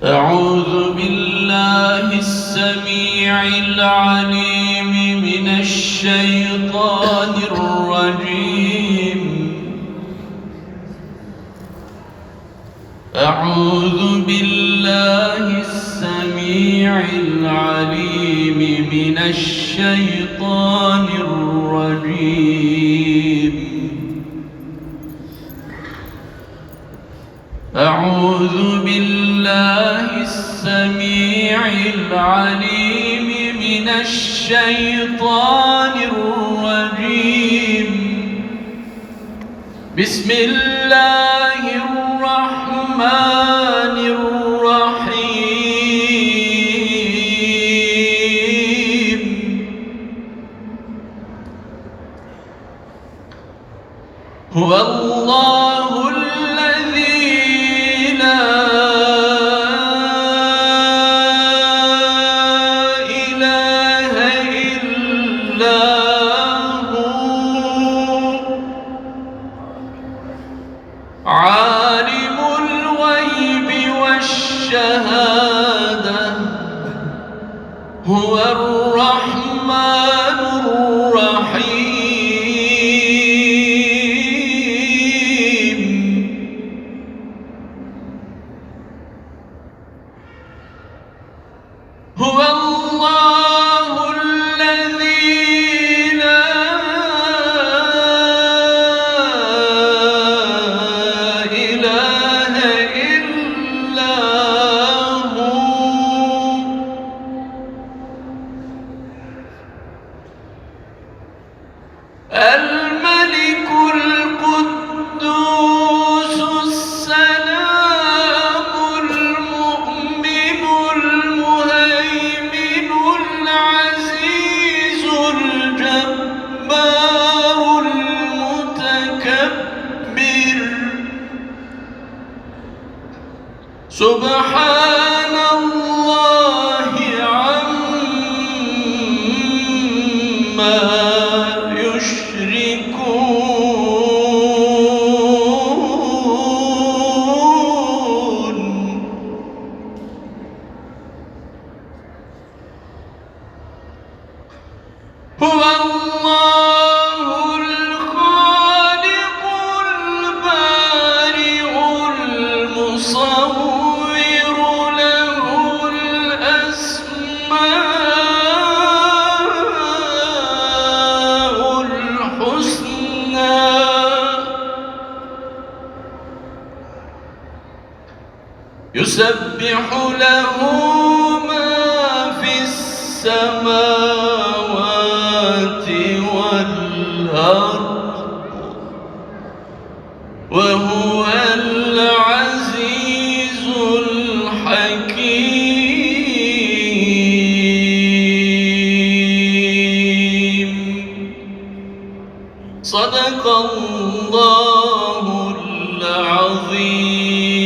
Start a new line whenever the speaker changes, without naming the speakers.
أعوذ بالله السميع العليم من الشيطان الرجيم. أعوذ بالله السميع العليم من الشيطان الرجيم. أعوذ بالله السميع العليم من الشيطان الرجيم. بسم الله الرحمن الرحيم. هو الله عالم الغيب والشهادة هو الرحمن الرحيم. هو الله الذي لا إله إلا هو. الملك القدوس السلام المؤمن المهيمن العزيز الجبار المتكبر. سبحان الله عما يشركون. هو الله الخالق البارئ المصور، له الأسماء الحسنى. يسبح له ما في السماوات والأرض وهو العزيز الحكيم. صدق الله العظيم.